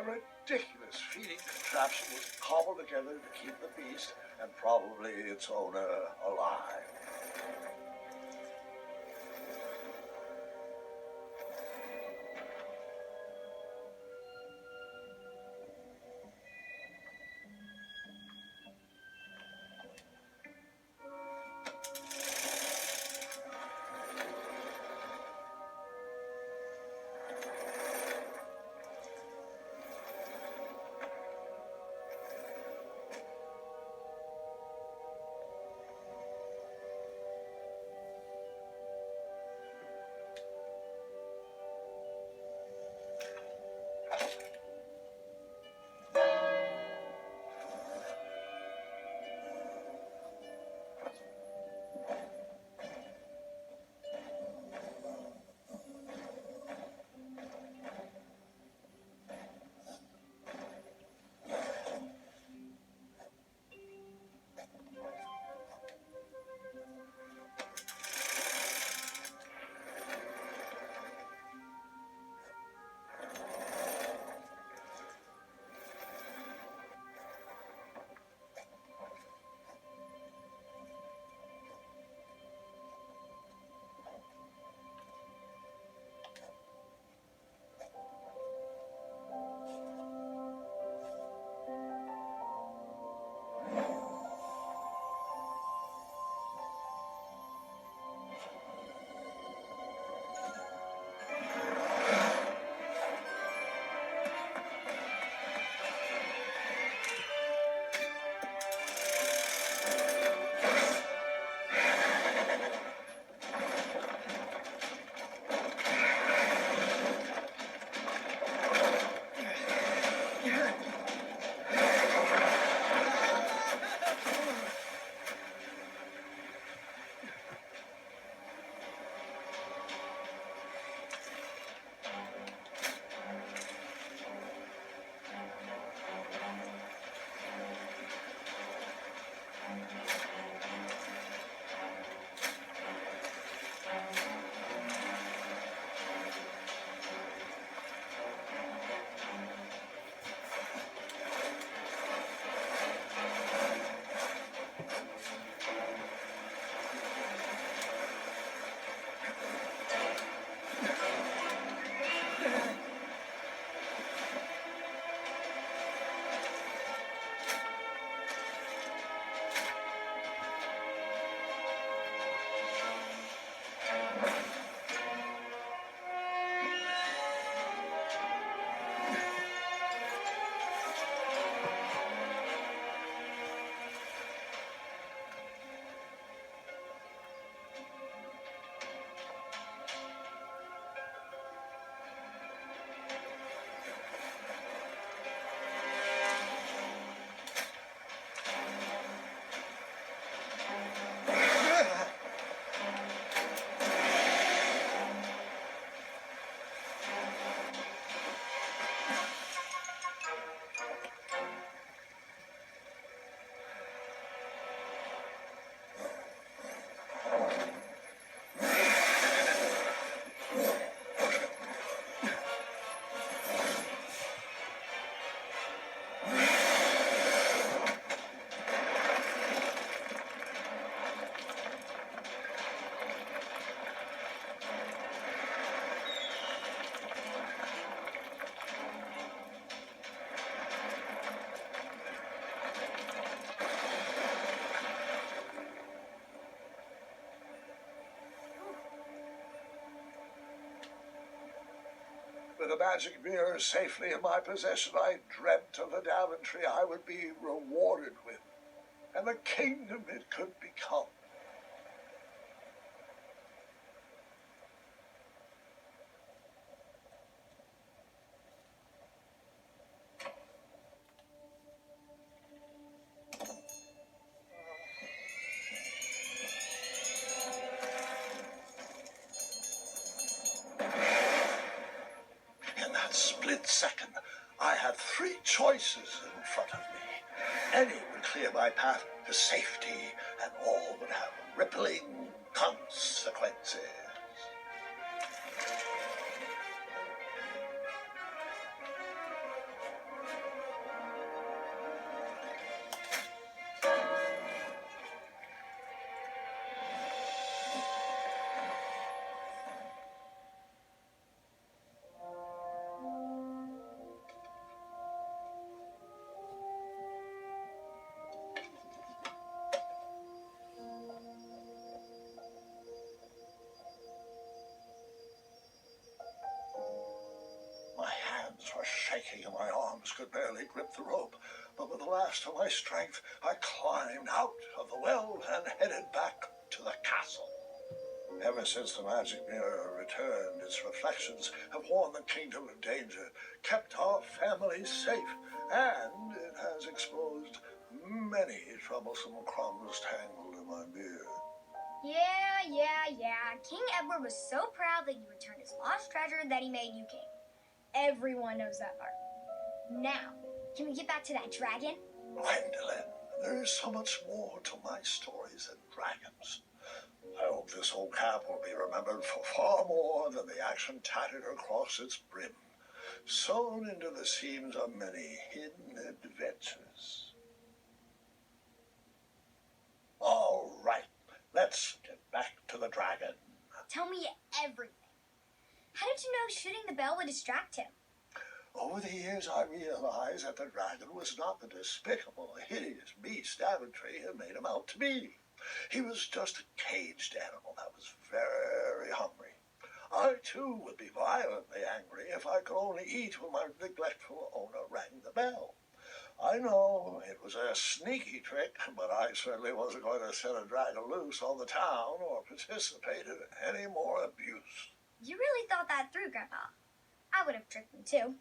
A ridiculous feeding contraption was cobbled together to keep the beast and probably its owner alive. With the magic mirror safely in my possession, I dreamt of the Daventry I would be rewarded with, and the kingdom it could become. In that split second, I had three choices in front of me. Any would clear my path to safety, and all would have rippling consequences. desperately gripped the rope, but with the last of my strength, I climbed out of the well and headed back to the castle. Ever since the magic mirror returned, its reflections have warned the kingdom of danger, kept our family safe, and it has exposed many troublesome crumbs tangled in my beard. Yeah. King Edward was so proud that you returned his lost treasure that he made you king. Everyone knows that part. Now, can we get back to that dragon? Gwendolyn, there is so much more to my stories than dragons. I hope this old cap will be remembered for far more than the action tattered across its brim, sewn into the seams of many hidden adventures. All right, let's get back to the dragon. Tell me everything. How did you know shooting the bell would distract him? Over the years, I realized that the dragon was not the despicable, hideous beast Daventry had made him out to be. He was just a caged animal that was very hungry. I, too, would be violently angry if I could only eat when my neglectful owner rang the bell. I know it was a sneaky trick, but I certainly wasn't going to set a dragon loose on the town or participate in any more abuse. You really thought that through, Grandpa. I would have tricked them too.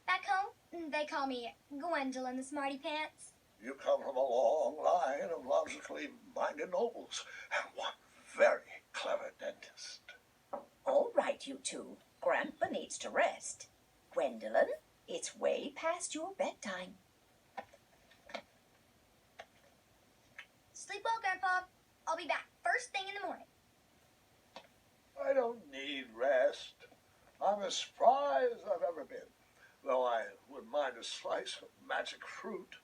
Back home, they call me Gwendolyn the Smarty Pants. You come from a long line of logically minded nobles, and one very clever dentist. All right, you two. Grandpa needs to rest. Gwendolyn, it's way past your bedtime. Sleep well, Grandpa. I'll be back first thing in the morning. I don't need rest. I'm as spry as I've ever been, though I wouldn't mind a slice of magic fruit.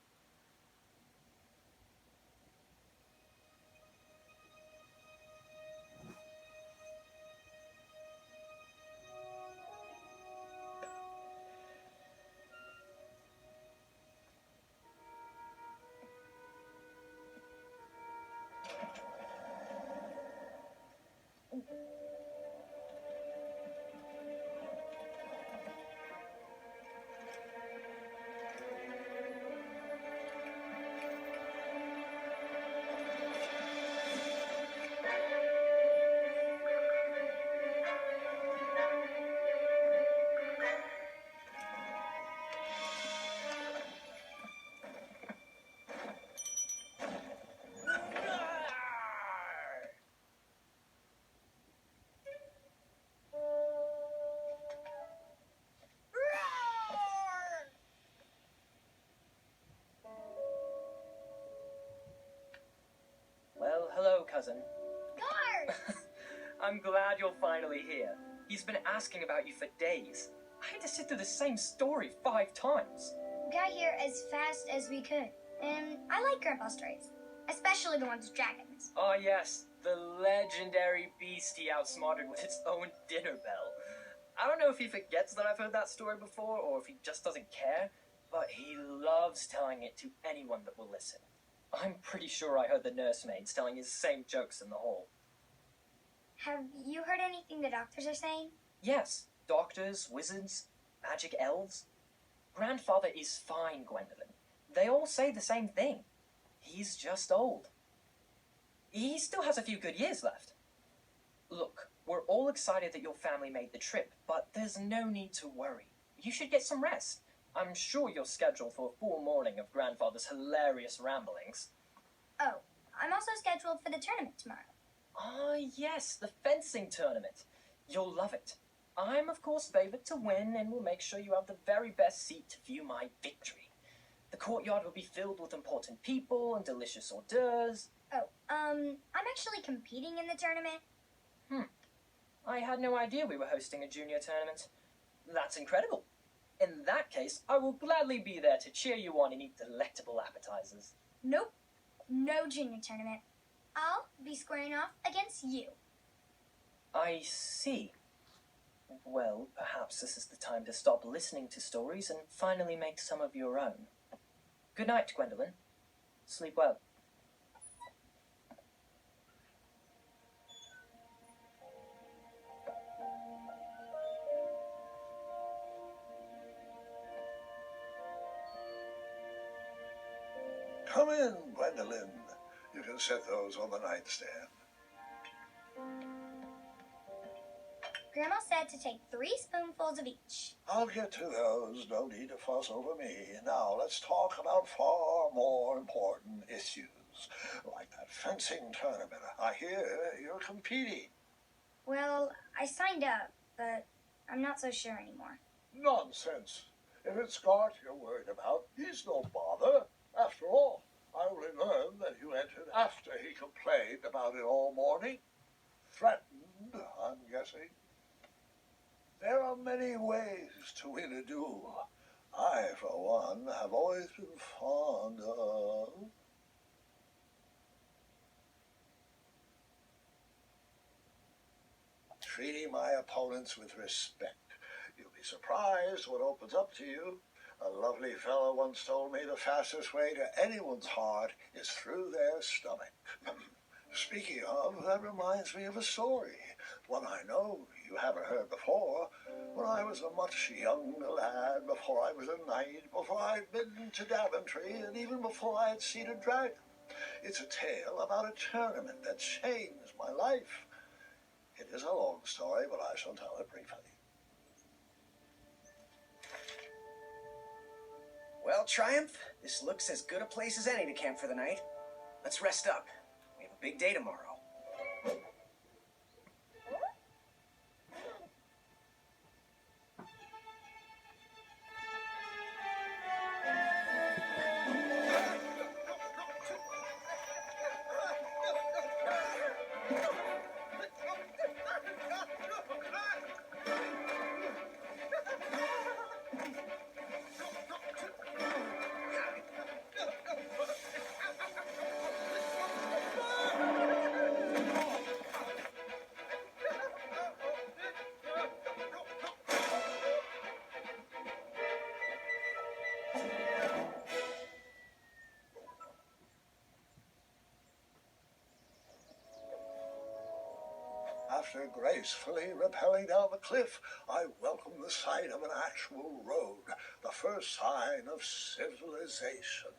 Well, hello, cousin. Guards! I'm glad you're finally here. He's been asking about you for days. I had to sit through the same story 5 times. We got here as fast as we could, and I like Grandpa's stories, especially the ones with dragons. Oh, yes, the legendary beast he outsmarted with its own dinner bell. I don't know if he forgets that I've heard that story before, or if he just doesn't care, but he loves telling it to anyone that will listen. I'm pretty sure I heard the nursemaids telling his same jokes in the hall. Have you heard anything the doctors are saying? Yes, doctors, wizards, magic elves. Grandfather is fine, Gwendolyn. They all say the same thing. He's just old. He still has a few good years left. Look, we're all excited that your family made the trip, but there's no need to worry. You should get some rest. I'm sure you're scheduled for a full morning of Grandfather's hilarious ramblings. Oh, I'm also scheduled for the tournament tomorrow. Ah, yes, the fencing tournament. You'll love it. I'm, of course, favored to win and will make sure you have the very best seat to view my victory. The courtyard will be filled with important people and delicious hors d'oeuvres. Oh, I'm actually competing in the tournament. I had no idea we were hosting a junior tournament. That's incredible. In that case, I will gladly be there to cheer you on and eat delectable appetizers. Nope, no junior tournament. I'll be squaring off against you. I see. Well, perhaps this is the time to stop listening to stories and finally make some of your own. Good night, Gwendolyn. Sleep well. Gwendolyn, you can set those on the nightstand. Grandma said to take 3 spoonfuls of each. I'll get to those. No need to fuss over me. Now let's talk about far more important issues, like that fencing tournament. I hear you're competing. Well, I signed up, but I'm not so sure anymore. Nonsense. If it's Scott you're worried about, he's no bother. After all, I only learned that you entered after he complained about it all morning. Threatened, I'm guessing. There are many ways to win a duel. I, for one, have always been fond of... treating my opponents with respect. You'll be surprised what opens up to you. A lovely fellow once told me the fastest way to anyone's heart is through their stomach. Speaking of, that reminds me of a story, one I know you haven't heard before. When I was a much younger lad, before I was a knight, before I'd been to Daventry, and even before I had seen a dragon. It's a tale about a tournament that changed my life. It is a long story, but I shall tell it briefly. Well, Triumph, this looks as good a place as any to camp for the night. Let's rest up. We have a big day tomorrow. After gracefully rappelling down the cliff, I welcomed the sight of an actual road, the first sign of civilization.